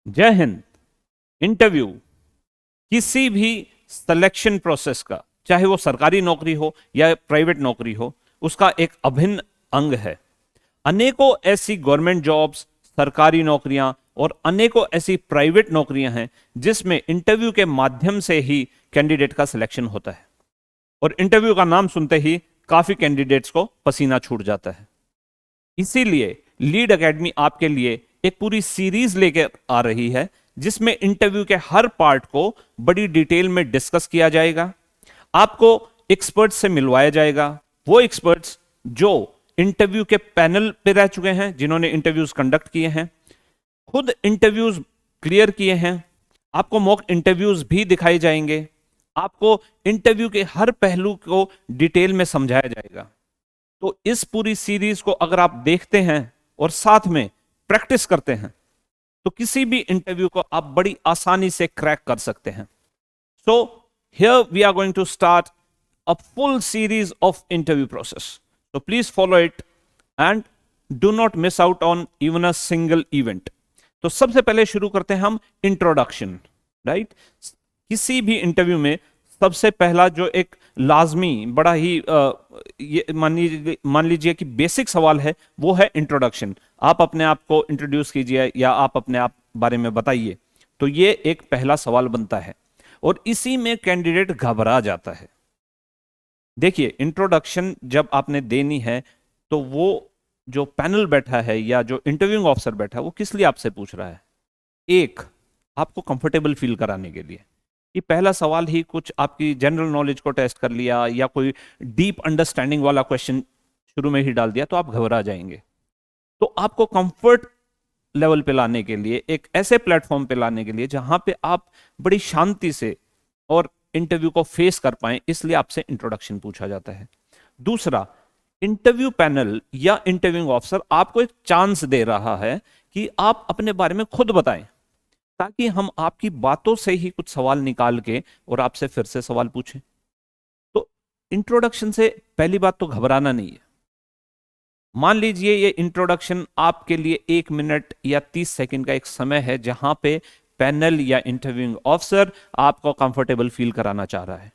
जय हिंद। इंटरव्यू किसी भी सिलेक्शन प्रोसेस का, चाहे वो सरकारी नौकरी हो या प्राइवेट नौकरी हो, उसका एक अभिन्न अंग है। अनेकों ऐसी गवर्नमेंट जॉब्स, सरकारी नौकरियां और अनेकों ऐसी प्राइवेट नौकरियां हैं जिसमें इंटरव्यू के माध्यम से ही कैंडिडेट का सिलेक्शन होता है। और इंटरव्यू का नाम सुनते ही काफी कैंडिडेट्स को पसीना छूट जाता है। इसीलिए लीड एकेडमी आपके लिए एक पूरी सीरीज लेकर आ रही है जिसमें इंटरव्यू के हर पार्ट को बड़ी डिटेल में डिस्कस किया जाएगा। आपको एक्सपर्ट्स से मिलवाया जाएगा, वो एक्सपर्ट्स जो इंटरव्यू के पैनल पे रह चुके हैं, जिन्होंने इंटरव्यूज कंडक्ट किए हैं, खुद इंटरव्यूज क्लियर किए हैं। आपको मॉक इंटरव्यूज भी दिखाए जाएंगे। आपको इंटरव्यू के हर पहलू को डिटेल में समझाया जाएगा। तो इस पूरी सीरीज को अगर आप देखते हैं और साथ में प्रैक्टिस करते हैं तो किसी भी इंटरव्यू को आप बड़ी आसानी से क्रैक कर सकते हैं। So here we are going to start a full series of interview process. So please follow it and do not miss out on even a single event. तो सबसे पहले शुरू करते हैं हम इंट्रोडक्शन, राइट। किसी भी इंटरव्यू में सबसे पहला जो एक लाजमी बड़ा ही ये मान लीजिए कि बेसिक सवाल है, वो है इंट्रोडक्शन। आप अपने आप को इंट्रोड्यूस कीजिए या आप अपने आप बारे में बताइए। तो ये एक पहला सवाल बनता है और इसी में कैंडिडेट घबरा जाता है। देखिए, इंट्रोडक्शन जब आपने देनी है तो वो जो पैनल बैठा है या जो इंटरव्यूइंग ऑफिसर बैठा है वो किस लिए आपसे पूछ रहा है? एक, आपको कंफर्टेबल फील कराने के लिए कि पहला सवाल ही कुछ आपकी जनरल नॉलेज को टेस्ट कर लिया या कोई डीप अंडरस्टैंडिंग वाला क्वेश्चन शुरू में ही डाल दिया तो आप घबरा जाएंगे। तो आपको कंफर्ट लेवल पे लाने के लिए, एक ऐसे प्लेटफॉर्म पे लाने के लिए जहां पे आप बड़ी शांति से और इंटरव्यू को फेस कर पाए, इसलिए आपसे इंट्रोडक्शन पूछा जाता है। दूसरा, इंटरव्यू पैनल या इंटरव्यूइंग ऑफिसर आपको एक चांस दे रहा है कि आप अपने बारे में खुद बताएं, ताकि हम आपकी बातों से ही कुछ सवाल निकाल के और आपसे फिर से सवाल पूछें। तो इंट्रोडक्शन से पहली बात तो घबराना नहीं है। मान लीजिए ये इंट्रोडक्शन आपके लिए 1 मिनट या 30 सेकंड का एक समय है जहां पे पैनल या इंटरव्यूइंग ऑफिसर आपको कंफर्टेबल फील कराना चाह रहा है।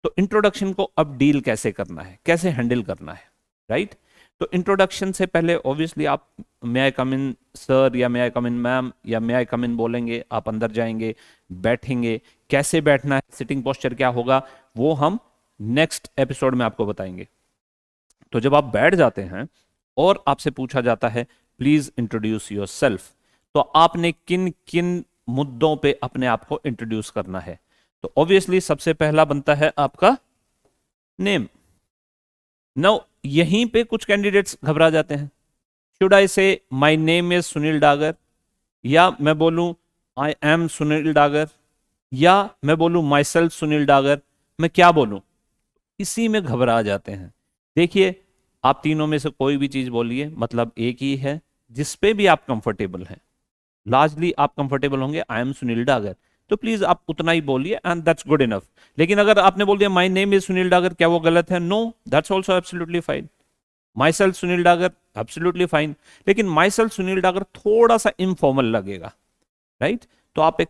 तो इंट्रोडक्शन को अब डील कैसे करना है, कैसे हैंडल करना है, राइट। तो इंट्रोडक्शन से पहले ऑब्वियसली आप मे आई कम इन सर या मे आई कम इन मैम या मे आई कम इन बोलेंगे। आप अंदर जाएंगे, बैठेंगे, कैसे बैठना है, सिटिंग पोस्चर क्या होगा, वो हम नेक्स्ट एपिसोड में आपको बताएंगे। तो जब आप बैठ जाते हैं और आपसे पूछा जाता है प्लीज इंट्रोड्यूस योर सेल्फ, तो आपने किन किन मुद्दों पे अपने आप को इंट्रोड्यूस करना है? तो ऑब्वियसली सबसे पहला बनता है आपका नेम। नाउ यहीं पे कुछ कैंडिडेट्स घबरा जाते हैं। शुड आई से माई नेम इज सुनील डागर, या मैं बोलूं आई एम सुनील डागर, या मैं बोलूं माई सेल्फ सुनील डागर, मैं क्या बोलूं? इसी में घबरा जाते हैं। देखिए, आप तीनों में से कोई भी चीज बोलिए, मतलब एक ही है जिसपे भी आप कंफर्टेबल हैं। लार्जली आप कंफर्टेबल होंगे आई एम सुनील डागर, तो प्लीज आप उतना ही बोलिए एंड दैट्स गुड इनफ। लेकिन अगर आपने बोल दिया my name is Sunil Dagar, क्या वो गलत है? No, that's also absolutely fine. Myself Sunil Dagar, absolutely fine. लेकिन माई सेल्फ सुनील डागर थोड़ा सा इनफॉर्मल लगेगा, राइट। तो आप एक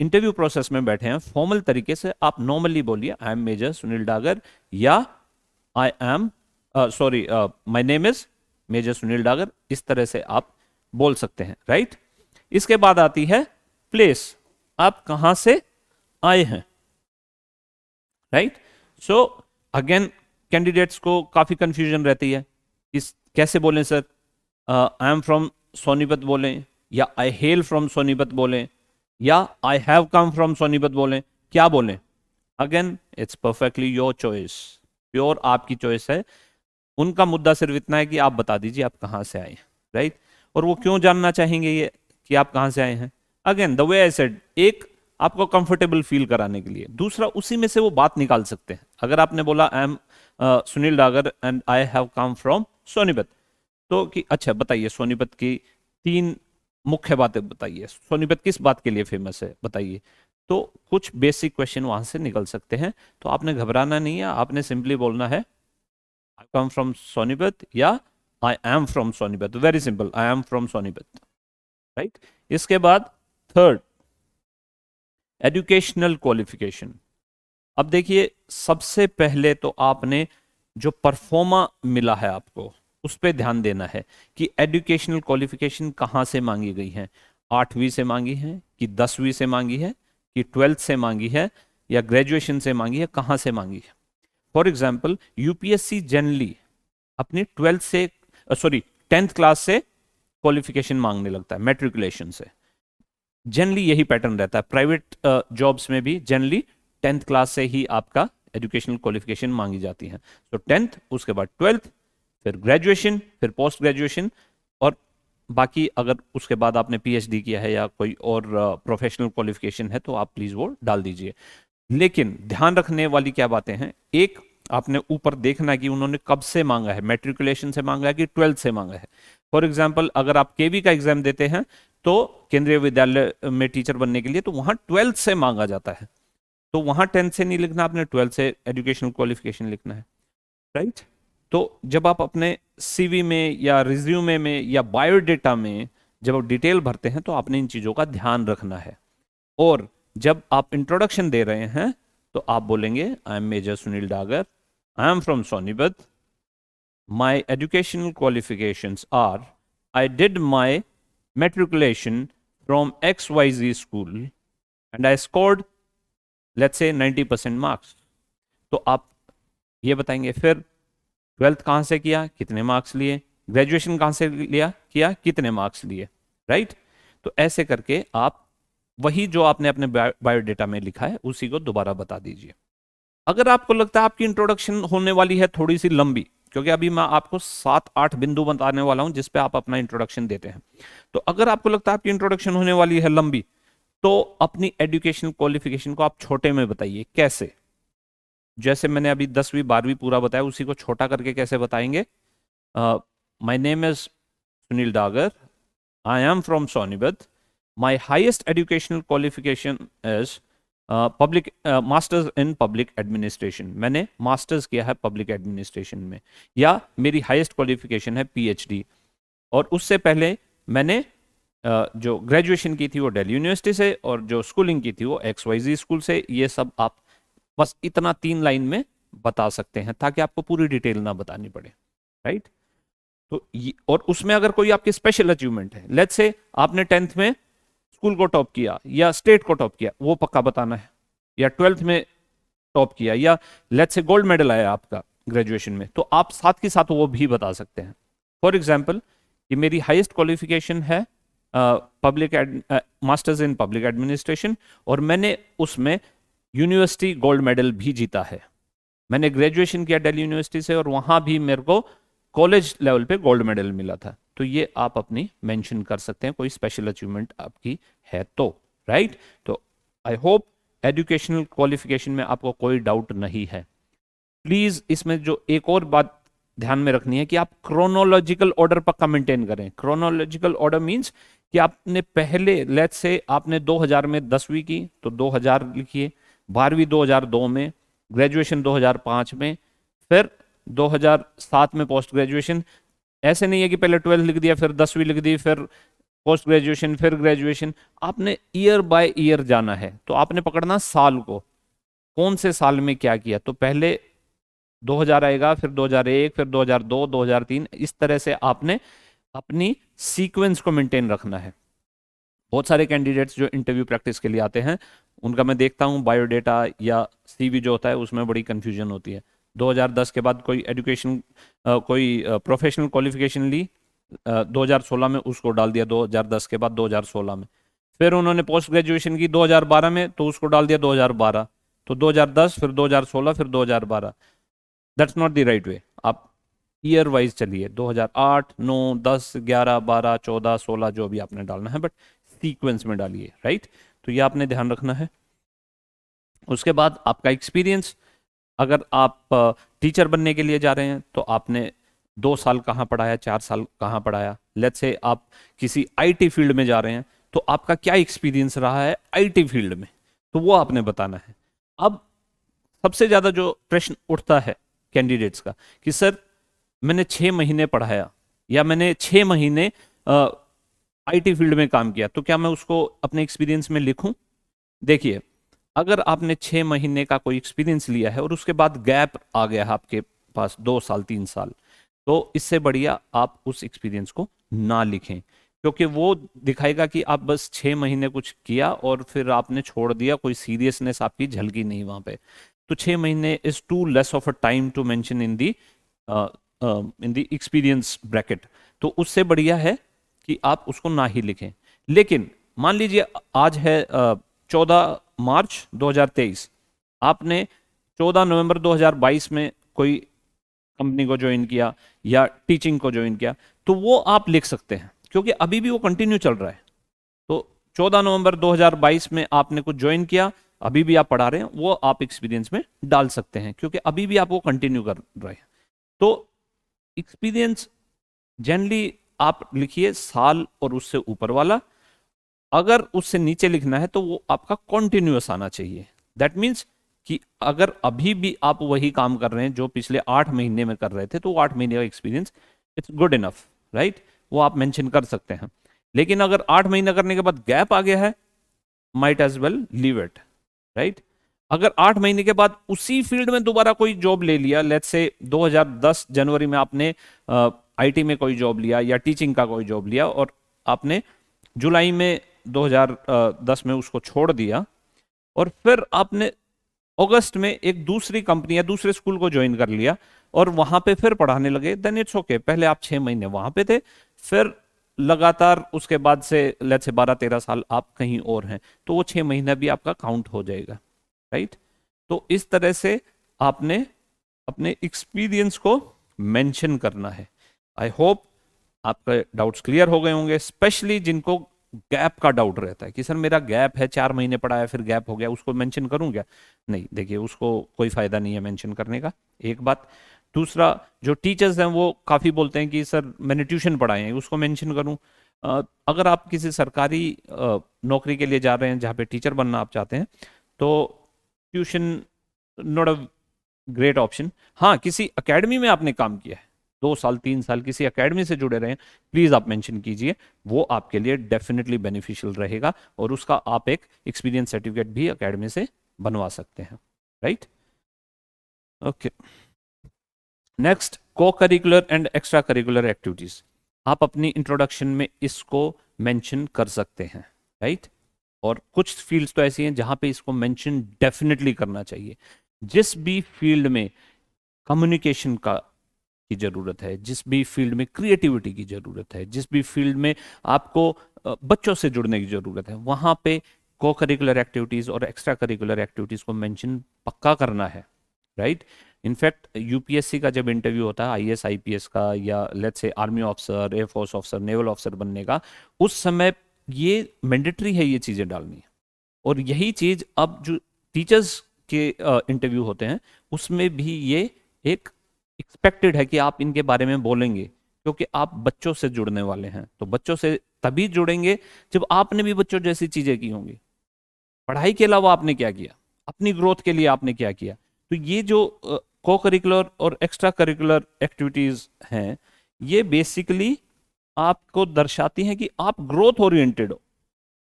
इंटरव्यू प्रोसेस में बैठे हैं, फॉर्मल तरीके से आप नॉर्मली बोलिए I am Major Sunil Dagar, या I am sorry my name is Major Sunil Dagar. इस तरह से आप बोल सकते हैं, राइट। इसके बाद आती है प्लेस, आप कहां से आए हैं, राइट। सो अगेन कैंडिडेट्स को काफी कंफ्यूजन रहती है, इस कैसे बोलें sir, I am from Sonipat बोलें, या आई हेल फ्रॉम सोनीपत बोलें, या I have come from Sonipat बोलें, क्या बोलें? Again it's perfectly your choice, pure आपकी चॉइस है। उनका मुद्दा सिर्फ इतना है कि आप बता दीजिए आप कहां से आए हैं, राइट। और वो क्यों जानना चाहेंगे ये कि आप कहां से आए हैं? Again the way I said, एक आपको कंफर्टेबल फील कराने के लिए, दूसरा उसी में से वो बात निकाल सकते हैं। अगर आपने बोला I am Sunil Dagar and I have come from Sonipat, तो कि अच्छा बताइए सोनीपत की 3 मुख्य बातें बताइए, सोनीपत किस बात के लिए फेमस है बताइए। तो कुछ बेसिक क्वेश्चन वहां से निकल सकते हैं। तो आपने घबराना नहीं है, आपने सिंपली बोलना है आई कम फ्रॉम सोनीपत या I am from Sonipat. Very simple, I am from Sonipat, right. इसके बाद थर्ड, एजुकेशनल क्वालिफिकेशन। अब देखिए, सबसे पहले तो आपने जो परफॉर्मा मिला है आपको उस पर ध्यान देना है कि एजुकेशनल क्वालिफिकेशन कहाँ से मांगी गई है। 8वीं से मांगी है कि 10वीं से मांगी है कि 12th से मांगी है या ग्रेजुएशन से मांगी है, कहाँ से मांगी है। फॉर एग्जाम्पल, यूपीएससी जनरली अपनी 12th से, सॉरी 10th क्लास से क्वालिफिकेशन मांगने लगता है, मैट्रिकुलेशन से। जनरली यही पैटर्न रहता है। प्राइवेट जॉब्स में भी जनरली 10th क्लास से ही आपका एजुकेशनल क्वालिफिकेशन मांगी जाती है। तो 10th, उसके बाद 12th, फिर ग्रेजुएशन, फिर पोस्ट ग्रेजुएशन, और बाकी अगर उसके बाद आपने पीएचडी किया है या कोई और प्रोफेशनल क्वालिफिकेशन है तो आप प्लीज वो डाल दीजिए। लेकिन ध्यान रखने वाली क्या बातें हैं, एक, आपने ऊपर देखना है कि उन्होंने कब से मांगा है, मैट्रिकुलेशन से मांगा है कि 12th से मांगा है। फॉर एग्जाम्पल, अगर आप केवी का एग्जाम देते हैं तो केंद्रीय विद्यालय में टीचर बनने के लिए, तो वहां 12th से मांगा जाता है, तो वहां 10th से नहीं लिखना, आपने 12th से एजुकेशनल क्वालिफिकेशन लिखना है, राइट। तो जब आप अपने सीवी में या रिज्यूमे में या बायोडेटा में जब आप डिटेल भरते हैं तो आपने इन चीजों का ध्यान रखना है। और जब आप इंट्रोडक्शन दे रहे हैं तो आप बोलेंगे, I am Major Sunil Dagar, I am from Sonipat, my educational qualifications are, I did my matriculation from XYZ school and I scored, let's say, 90% marks। तो आप ये बताएंगे। फिर 12th कहाँ से किया, कितने मार्क्स लिए, ग्रेजुएशन कहाँ से लिया किया, कितने मार्क्स लिए, राइट। तो ऐसे करके आप वही जो आपने अपने बायोडेटा में लिखा है उसी को दोबारा बता दीजिए। अगर आपको लगता है आपकी इंट्रोडक्शन होने वाली है थोड़ी सी लंबी, क्योंकि अभी मैं आपको 7-8 बिंदु बताने वाला हूं जिस पे आप अपना इंट्रोडक्शन देते हैं, तो अगर आपको लगता है आपकी इंट्रोडक्शन होने वाली है लंबी, तो अपनी एजुकेशनल क्वालिफिकेशन को आप छोटे में बताइए। कैसे? जैसे मैंने अभी 10वीं 12वीं पूरा बताया, उसी को छोटा करके कैसे बताएंगे? My name is Sunil Dagar, I am from Sonipat, my highest educational qualification is public masters in public administration. मैंने मास्टर्स किया है पब्लिक एडमिनिस्ट्रेशन में, या मेरी हाईएस्ट क्वालिफिकेशन है पीएचडी। और उससे पहले मैंने जो ग्रेजुएशन की थी वो दिल्ली यूनिवर्सिटी से, और जो स्कूलिंग की थी वो XYZ स्कूल से। ये सब आप बस इतना 3 लाइन में बता सकते हैं ताकि आपको पूरी डिटेल ना बतानी पड़े, राइट। तो और उसमें अगर कोई आपकी स्पेशल अचीवमेंट है, लेट्स से आपने 10th में स्कूल को टॉप किया या स्टेट को टॉप किया, वो पक्का बताना है। या 12th में टॉप किया, या लेट्स से गोल्ड मेडल आया आपका ग्रेजुएशन में, तो आप साथ के साथ वो भी बता सकते हैं। फॉर एग्जाम्पल, कि मेरी हाईएस्ट क्वालिफिकेशन है मास्टर्स इन पब्लिक एडमिनिस्ट्रेशन, और मैंने उसमें यूनिवर्सिटी गोल्ड मेडल भी जीता है। मैंने ग्रेजुएशन किया दिल्ली यूनिवर्सिटी से, और वहां भी मेरे को कॉलेज लेवल पे गोल्ड मेडल मिला था। तो ये आप अपनी मेंशन कर सकते हैं, कोई स्पेशल अचीवमेंट आपकी है तो, राइट। तो आई होप एजुकेशनल क्वालिफिकेशन में आपको कोई डाउट नहीं है। प्लीज इसमें जो एक और बात ध्यान में रखनी है कि आप क्रोनोलॉजिकल ऑर्डर पक्का मेंटेन करें। क्रोनोलॉजिकल ऑर्डर मींस कि आपने पहले, लेट्स से आपने 2000 में 10वीं की तो 2000 लिखिए, 12वीं 2002 में, ग्रेजुएशन 2005 में, फिर 2007 में पोस्ट ग्रेजुएशन। ऐसे नहीं है कि पहले 12th लिख दिया, फिर 10वीं लिख दी, फिर पोस्ट ग्रेजुएशन, फिर ग्रेजुएशन। आपने ईयर बाय ईयर जाना है, तो आपने पकड़ना साल को, कौन से साल में क्या किया। तो पहले 2000 आएगा, फिर 2001, फिर 2002, 2003, इस तरह से आपने अपनी सीक्वेंस को मेंटेन रखना है। बहुत सारे कैंडिडेट्स जो इंटरव्यू प्रैक्टिस के लिए आते हैं, उनका मैं देखता हूं बायोडेटा या सीवी जो होता है उसमें बड़ी कंफ्यूजन होती है। 2010 के बाद कोई एजुकेशन, कोई प्रोफेशनल क्वालिफिकेशन ली, 2016 में उसको डाल दिया 2010 के बाद 2016 में। फिर उन्होंने पोस्ट ग्रेजुएशन की 2012 में, तो उसको डाल दिया 2012। तो 2010, फिर 2016, फिर 2012। That's not the right way. आप ईयर वाइज चलिए, 2008, 9, 10, 11, 12, 14, 16 जो भी आपने डालना है, बट सीक्वेंस में डालिए, राइट। तो ये आपने ध्यान रखना है। उसके बाद आपका एक्सपीरियंस, अगर आप टीचर बनने के लिए जा रहे हैं तो आपने 2 साल कहाँ पढ़ाया, 4 साल कहाँ पढ़ाया। लेट्स से आप किसी आईटी फील्ड में जा रहे हैं तो आपका क्या एक्सपीरियंस रहा है आईटी फील्ड में, तो वो आपने बताना है। अब सबसे ज्यादा जो प्रश्न उठता है कैंडिडेट्स का कि सर मैंने 6 महीने पढ़ाया, या मैंने 6 महीने आईटी फील्ड में काम किया, तो क्या मैं उसको अपने एक्सपीरियंस में लिखूं? देखिए, अगर आपने 6 महीने का कोई एक्सपीरियंस लिया है और उसके बाद गैप आ गया है आपके पास 2 साल 3 साल, तो इससे बढ़िया आप उस एक्सपीरियंस को ना लिखें, क्योंकि वो दिखाएगा कि आप बस 6 महीने कुछ किया और फिर आपने छोड़ दिया, कोई सीरियसनेस आपकी झलकी नहीं वहां पे। तो 6 महीने is too less of a time to mention in the experience bracket. तो उससे बढ़िया है कि आप उसको ना ही लिखें। लेकिन मान लीजिए आज है 14 मार्च 2023, आपने 14 नवंबर 2022 में कोई कंपनी को ज्वाइन किया या टीचिंग को ज्वाइन किया, तो वो आप लिख सकते हैं, क्योंकि अभी भी वो कंटिन्यू चल रहा है। तो 14 नवंबर 2022 में आपने कुछ ज्वाइन किया, अभी भी आप पढ़ा रहे हैं, वो आप एक्सपीरियंस में डाल सकते हैं, क्योंकि अभी भी आप वो कंटिन्यू कर रहे हैं। तो एक्सपीरियंस जनरली आप लिखिए साल और उससे ऊपर वाला। अगर उससे नीचे लिखना है तो वो आपका कॉन्टिन्यूअस आना चाहिए। दैट मीन्स कि अगर अभी भी आप वही काम कर रहे हैं जो पिछले 8 महीने में कर रहे थे, तो 8 महीने का experience it's good enough, right? वो आप मेंशन कर सकते हैं। लेकिन अगर 8 महीने करने के बाद गैप आ गया है, might as well leave it, right? अगर 8 महीने के बाद उसी फील्ड में दोबारा कोई जॉब ले लिया, लेट्स से 2010 जनवरी में आपने आईटी में कोई जॉब लिया या टीचिंग का कोई जॉब लिया और आपने जुलाई में 2010 में उसको छोड़ दिया, और फिर आपने अगस्त में एक दूसरी कंपनी या दूसरे स्कूल को ज्वाइन कर लिया और वहां पे फिर पढ़ाने लगे, देन इट्स ओके। पहले आप 6 महीने वहां पे थे, फिर लगातार उसके बाद से लेट्स से 12-13 साल आप कहीं और हैं, तो वो 6 महीना भी आपका काउंट हो जाएगा, राइट? तो इस तरह से आपने अपने एक्सपीरियंस को मेंशन करना है। आई होप आपके डाउट्स क्लियर हो गए होंगे, स्पेशली जिनको गैप का डाउट रहता है कि सर मेरा गैप है, 4 महीने पढ़ा है फिर गैप हो गया, उसको मेंशन करूं क्या? नहीं, देखिए उसको कोई फायदा नहीं है मेंशन करने का, एक बात। दूसरा, जो टीचर्स हैं वो काफी बोलते हैं कि सर मैंने ट्यूशन पढ़ाए हैं, उसको मेंशन करूं? अगर आप किसी सरकारी नौकरी के लिए जा रहे हैं जहाँ पे टीचर बनना आप चाहते हैं, तो tuition not a great option. हाँ, किसी एकेडमी में आपने काम किया है, 2 साल 3 साल किसी एकेडमी से जुड़े रहे हैं, प्लीज आप मेंशन कीजिए, वो आपके लिए डेफिनेटली बेनिफिशियल रहेगा और उसका आप एक एक्सपीरियंस सर्टिफिकेट भी एकेडमी से बनवा सकते हैं, राइट? ओके, नेक्स्ट, को curricular and extra curricular activities. आप अपनी इंट्रोडक्शन में इसको मेंशन कर सकते हैं, राइट? और कुछ फील्ड्स तो ऐसी हैं जहां पे इसको मेंशन डेफिनेटली करना चाहिए। जिस भी फील्ड में कम्युनिकेशन का की जरूरत है, जिस भी फील्ड में क्रिएटिविटी की जरूरत है, जिस भी फील्ड में आपको बच्चों से जुड़ने की जरूरत है, वहां पे को करिकुलर एक्टिविटीज और एक्स्ट्रा करिकुलर एक्टिविटीज को मेंशन पक्का करना है, राइट? इनफैक्ट यूपीएससी का जब इंटरव्यू होता है, आईएएस आईपीएस का, या let's say army officer, air force officer, naval officer बनने का, उस समय ये मैंडेटरी है ये चीजें डालनी। और यही चीज अब जो टीचर्स के इंटरव्यू होते हैं उसमें भी ये एक एक्सपेक्टेड है कि आप इनके बारे में बोलेंगे, क्योंकि आप बच्चों से जुड़ने वाले हैं। तो बच्चों से तभी जुड़ेंगे जब आपने भी बच्चों जैसी चीजें की होंगी। पढ़ाई के अलावा आपने क्या किया, अपनी ग्रोथ के लिए आपने क्या किया? तो ये जो को करिकुलर और एक्स्ट्रा करिकुलर एक्टिविटीज हैं, ये बेसिकली आपको दर्शाती हैं कि आप ग्रोथ ओरिएंटेड हो,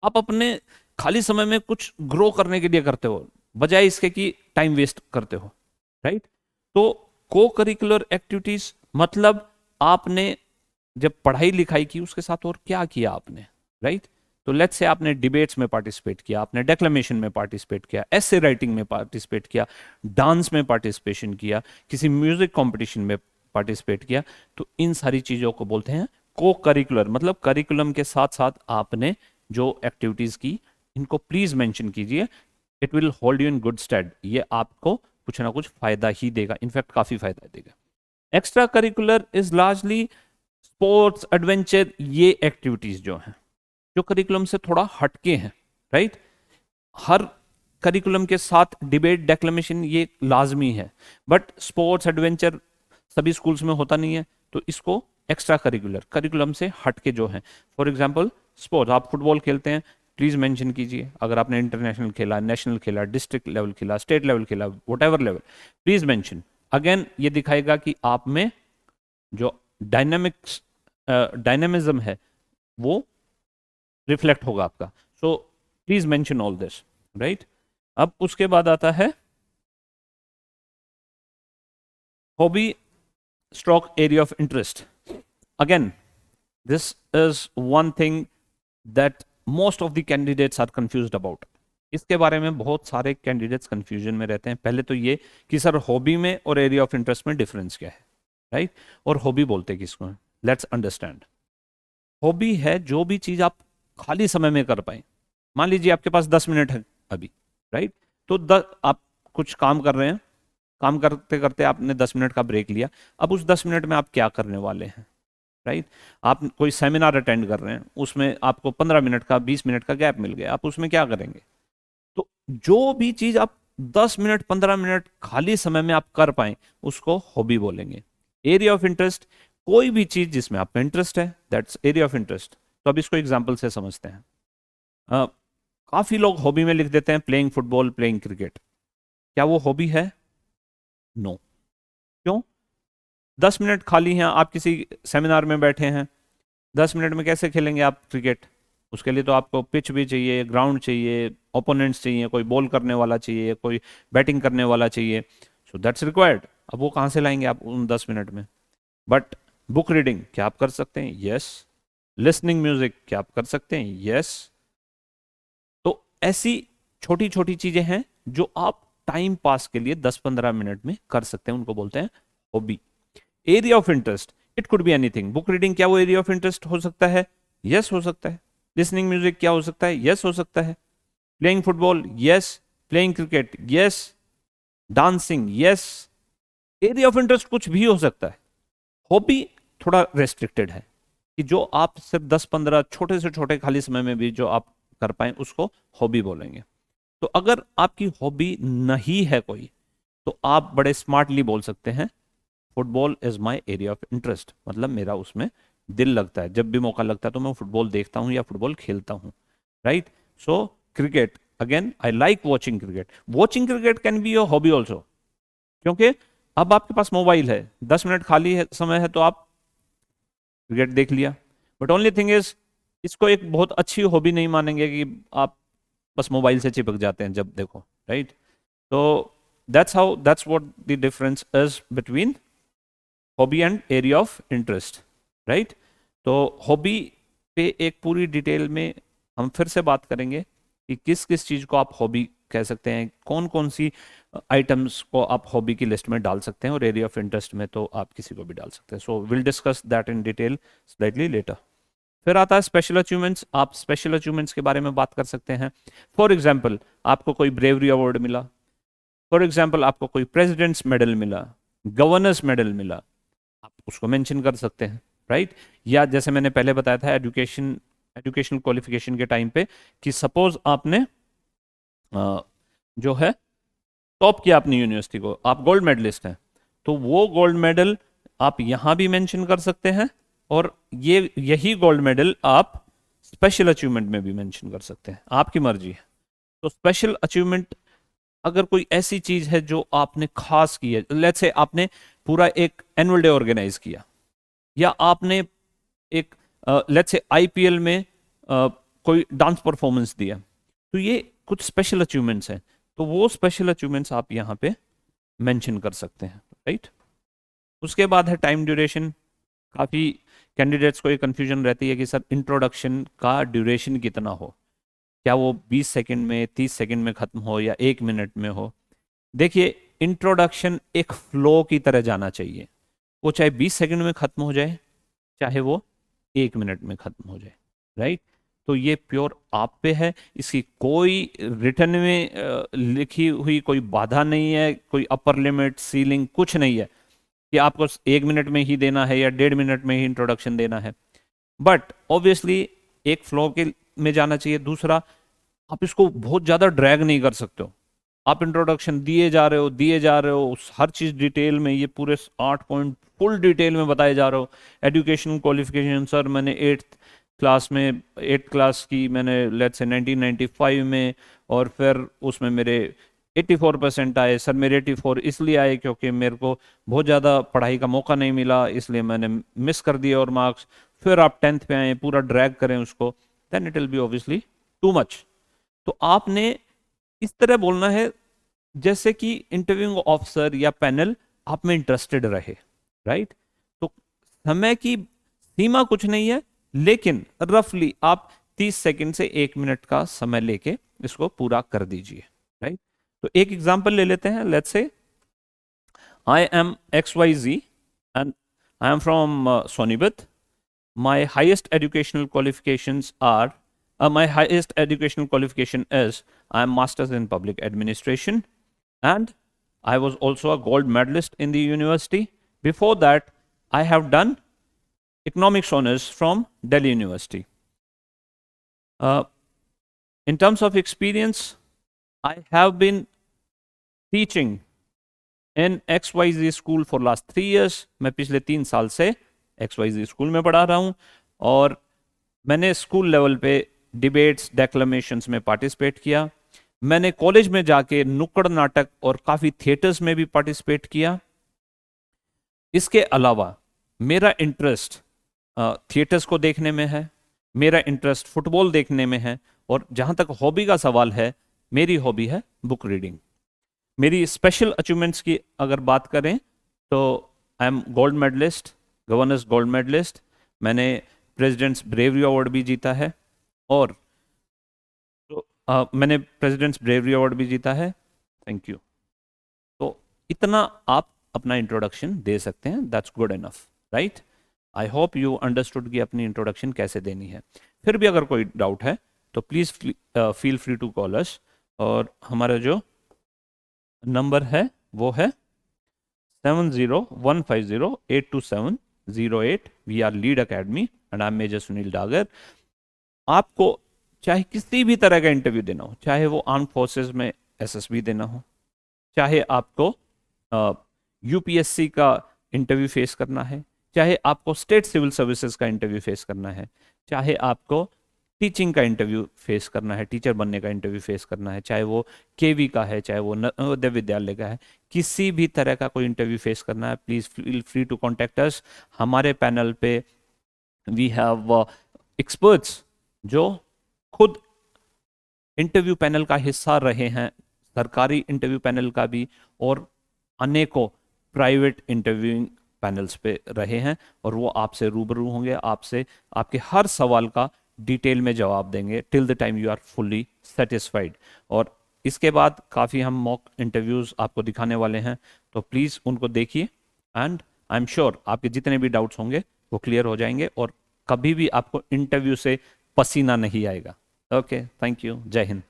आप अपने खाली समय में कुछ ग्रो करने के लिए करते हो, बजाय इसके कि टाइम वेस्ट करते हो, राइट? तो को करिकुलर एक्टिविटीज मतलब आपने जब पढ़ाई लिखाई की उसके साथ और क्या किया आपने, राइट? तो लेट्स से आपने डिबेट्स में पार्टिसिपेट किया, आपने डेक्लेमेशन में पार्टिसिपेट किया, एसे राइटिंग में पार्टिसिपेट किया, डांस में पार्टिसिपेशन किया, किसी म्यूजिक कंपटीशन में पार्टिसिपेट किया, तो इन सारी चीजों को बोलते हैं को करिकुलर। मतलब करिकुलम के साथ साथ आपने जो एक्टिविटीज की, इनको प्लीज मेंशन कीजिए। It will hold you in good stead, ये आपको कुछ ना कुछ फायदा ही देगा, इनफैक्ट काफी फायदा देगा। Extra curricular is largely sports, adventure, ये एक्टिविटीज जो हैं जो करिकुलम से थोड़ा हटके हैं, राइट? हर करिकुलम के साथ डिबेट, डेक्लेमेशन ये लाजमी है, बट स्पोर्ट्स, एडवेंचर सभी स्कूल्स में होता नहीं है, तो इसको एक्स्ट्रा करिकुलर, करिकुलम से हटके जो है। फॉर एग्जाम्पल स्पोर्ट्स, आप फुटबॉल खेलते हैं, प्लीज मेंशन कीजिए। अगर आपने इंटरनेशनल खेला, नेशनल खेला, डिस्ट्रिक्ट लेवल खेला, स्टेट लेवल खेला, whatever level, please mention. Again ये दिखाएगा कि आप में जो डायनेमिज्म है वो रिफ्लेक्ट होगा आपका। So please mention all this, right. अब उसके बाद आता है hobby stroke area of interest. Again this is one thing that most of the candidates are confused about. इसके बारे में बहुत सारे कैंडिडेट्स कंफ्यूजन में रहते हैं। पहले तो ये कि सर हॉबी में और एरिया ऑफ इंटरेस्ट में डिफरेंस क्या है, राइट। और हॉबी बोलते हैं किसको? Let's understand. हॉबी है जो भी चीज आप खाली समय में कर पाए। मान लीजिए आपके पास 10 मिनट है अभी, राइट। तो आप कुछ काम कर रहे हैं, काम करते करते आपने 10 मिनट का ब्रेक लिया। अब उस 10 मिनट में आप क्या करने वाले हैं, राइट। आप कोई सेमिनार अटेंड कर रहे हैं, उसमें आपको 15 मिनट का 20 मिनट का गैप मिल गया, आप उसमें क्या करेंगे? तो जो भी चीज आप 10 मिनट 15 मिनट खाली समय में आप कर पाए उसको हॉबी बोलेंगे। एरिया ऑफ इंटरेस्ट, कोई भी चीज जिसमें आपका इंटरेस्ट है, दैट्स एरिया ऑफ इंटरेस्ट। तो अब इसको एग्जाम्पल से समझते हैं। अ, काफी लोग हॉबी में लिख देते हैं प्लेइंग फुटबॉल, प्लेइंग क्रिकेट। क्या वो हॉबी है? नो। क्यों? 10 मिनट खाली हैं, आप किसी सेमिनार में बैठे हैं, 10 मिनट में कैसे खेलेंगे आप क्रिकेट? उसके लिए तो आपको पिच भी चाहिए, ग्राउंड चाहिए, ओपोनेंट्स चाहिए, कोई बॉल करने वाला चाहिए, कोई बैटिंग करने वाला चाहिए। So that's required. अब वो कहाँ से लाएंगे आप उन 10 मिनट में? बट बुक रीडिंग क्या आप कर सकते हैं? यस। लिसनिंग म्यूजिक क्या आप कर सकते हैं? यस। तो ऐसी छोटी छोटी चीजें हैं जो आप टाइम पास के लिए 10-15 मिनट में कर सकते हैं, उनको बोलते हैं hobby. Area of interest, it could be anything. Book reading क्या वो एरिया ऑफ इंटरेस्ट हो सकता है? यस हो सकता है। लिसनिंग म्यूजिक क्या हो सकता है? यस हो सकता है। Playing football, yes. Playing cricket, yes. Dancing, yes. Area of interest कुछ भी हो सकता है। हॉबी थोड़ा रेस्ट्रिक्टेड है कि जो आप सिर्फ 10-15 छोटे से छोटे खाली समय में भी जो आप कर पाए उसको हॉबी बोलेंगे। तो अगर आपकी हॉबी नहीं है कोई, तो आप बड़े स्मार्टली बोल सकते हैं football is my area of interest. मतलब मेरा उसमें दिल लगता है, जब भी मौका लगता है तो मैं फुटबॉल देखता हूं या फुटबॉल खेलता हूं, right. So cricket, again I like watching cricket. Watching cricket can be your hobby also, क्योंकि अब आपके पास मोबाइल है, 10 मिनट खाली है समय है तो आप क्रिकेट देख लिया। बट ओनली थिंग इज इसको एक बहुत अच्छी हॉबी नहीं मानेंगे कि आप बस मोबाइल से चिपक जाते हैं जब देखो, राइट। तो that's what the difference is between hobby and area of interest, right. तो हॉबी पे एक पूरी डिटेल में हम फिर से बात करेंगे कि किस किस चीज को आप हॉबी कह सकते हैं, कौन कौन सी आइटम्स को आप हॉबी की लिस्ट में डाल सकते हैं, और एरिया ऑफ इंटरेस्ट में तो आप किसी को भी डाल सकते हैं। So will discuss that in detail slightly later. फिर आता है स्पेशल अचीवमेंट्स। आप स्पेशल अचीवमेंट्स के बारे में बात कर सकते हैं। फॉर एग्जाम्पल आपको कोई ब्रेवरी अवार्ड मिला, फॉर एग्जाम्पल आपको कोई प्रेसिडेंट्स मेडल मिला, गवर्नर्स मेडल मिला, आप उसको मेंशन कर सकते हैं, राइट। या जैसे मैंने पहले बताया था एजुकेशनल क्वालिफिकेशन के टाइम पे कि सपोज आपने जो है टॉप किया अपनी यूनिवर्सिटी को, आप गोल्ड मेडलिस्ट हैं, तो वो गोल्ड मेडल आप यहां भी मेंशन कर सकते हैं, और ये यही गोल्ड मेडल आप स्पेशल अचीवमेंट में भी मेंशन कर सकते हैं, आपकी मर्जी है। तो स्पेशल अचीवमेंट अगर कोई ऐसी चीज है जो आपने खास की है, लेट्स से आपने पूरा एक एनुअल डे ऑर्गेनाइज किया, या आपने एक लेट्स से आईपीएल में कोई डांस परफॉर्मेंस दिया, तो ये कुछ स्पेशल अचीवमेंट्स हैं। तो वो स्पेशल अचीवमेंट्स आप यहाँ पे मेंशन कर सकते हैं, राइट। उसके बाद है टाइम ड्यूरेशन। काफ़ी कैंडिडेट्स को ये कंफ्यूजन रहती है कि सर इंट्रोडक्शन का ड्यूरेशन कितना हो, क्या वो 20 सेकंड में, 30 सेकंड में ख़त्म हो या 1 मिनट में हो। देखिए इंट्रोडक्शन एक फ्लो की तरह जाना चाहिए, वो चाहे 20 सेकंड में ख़त्म हो जाए, चाहे वो 1 मिनट में ख़त्म हो जाए, राइट। तो ये प्योर आप पे है, इसकी कोई रिटर्न में लिखी हुई कोई बाधा नहीं है, कोई अपर लिमिट सीलिंग कुछ नहीं है कि आपको 1 मिनट में ही देना है या 1.5 मिनट में ही इंट्रोडक्शन देना है। बट ऑब्वियसली एक फ्लो के में जाना चाहिए। दूसरा, आप इसको बहुत ज्यादा ड्रैग नहीं कर सकते हो। आप इंट्रोडक्शन दिए जा रहे हो हर चीज डिटेल में, ये पूरे 8 पॉइंट फुल डिटेल में बताए जा रहे हो। एजुकेशन क्वालिफिकेशन, सर मैंने 8th क्लास की मैंने लेट्स से 1995 में, और फिर उसमें मेरे 84% आए। सर मेरे 84 इसलिए आए क्योंकि मेरे को बहुत ज़्यादा पढ़ाई का मौका नहीं मिला, इसलिए मैंने मिस कर दिए और मार्क्स। फिर आप 10th पे आए, पूरा ड्रैग करें उसको, then it will be obviously too much. तो आपने इस तरह बोलना है जैसे कि इंटरव्यूइंग ऑफिसर या पैनल आप में इंटरेस्टेड रहे, राइट। तो समय की सीमा कुछ नहीं है, लेकिन रफली आप 30 सेकंड से 1 मिनट का समय लेके इसको पूरा कर दीजिए, राइट। तो एक एग्जांपल ले लेते हैं। Let's say I am XYZ and I am from Sonipat. My highest educational qualifications are my highest educational qualification is I am masters in public administration, and I was also a gold medalist in the university. Before that, I have done economics honors from Delhi University. In terms of experience, I have been teaching in XYZ school for last 3 years. मैं पिछले 3 साल से XYZ school में पढ़ा रहा हूं, और मैंने स्कूल लेवल पे डिबेट्स, डेक्लेमेशंस में पार्टिसिपेट किया। मैंने कॉलेज में जाके नुक्कड़ नाटक और काफ़ी थिएटर्स में भी पार्टिसिपेट किया। इसके अलावा मेरा इंटरेस्ट थिएटर्स को देखने में है, मेरा इंटरेस्ट फुटबॉल देखने में है, और जहाँ तक हॉबी का सवाल है, मेरी हॉबी है बुक रीडिंग। मेरी स्पेशल अचीवमेंट्स की अगर बात करें तो I am gold medalist, governor's gold medalist. मैंने प्रेसिडेंट्स ब्रेवरी अवार्ड भी जीता है, और मैंने प्रेसिडेंट्स ब्रेवरी अवार्ड भी जीता है। Thank you. तो इतना आप अपना इंट्रोडक्शन दे सकते हैं, that's good enough, right. I hope you understood कि अपनी इंट्रोडक्शन कैसे देनी है। फिर भी अगर कोई डाउट है तो please feel free to call us, और हमारा जो नंबर है वो है 7015082708। We are lead academy and I am Major Sunil Dagar. आपको चाहे किसी भी तरह का इंटरव्यू देना हो, चाहे वो आर्म फोर्सेस में SSB देना हो, चाहे आपको UPSC का इंटरव्यू फेस करना है, चाहे आपको स्टेट सिविल सर्विसेज का इंटरव्यू फेस करना है, चाहे आपको टीचिंग का इंटरव्यू फेस करना है, टीचर बनने का इंटरव्यू फेस करना है, चाहे वो KV का है, चाहे वो नवोदय विद्यालय का है, किसी भी तरह का कोई इंटरव्यू फेस करना है, please feel free to contact us. हमारे पैनल पे वी हैव एक्सपर्ट्स जो खुद इंटरव्यू पैनल का हिस्सा रहे हैं, सरकारी इंटरव्यू पैनल का भी, और अनेकों प्राइवेट इंटरव्यूइंग पैनल्स पे रहे हैं, और वो आपसे रूबरू होंगे, आपसे आपके हर सवाल का डिटेल में जवाब देंगे till the time you are fully satisfied. और इसके बाद काफ़ी हम मॉक इंटरव्यूज़ आपको दिखाने वाले हैं, तो प्लीज़ उनको देखिए, एंड आई एम श्योर आपके जितने भी डाउट्स होंगे वो क्लियर हो जाएंगे, और कभी भी आपको इंटरव्यू से पसीना नहीं आएगा। ओके, थैंक यू, जय हिंद।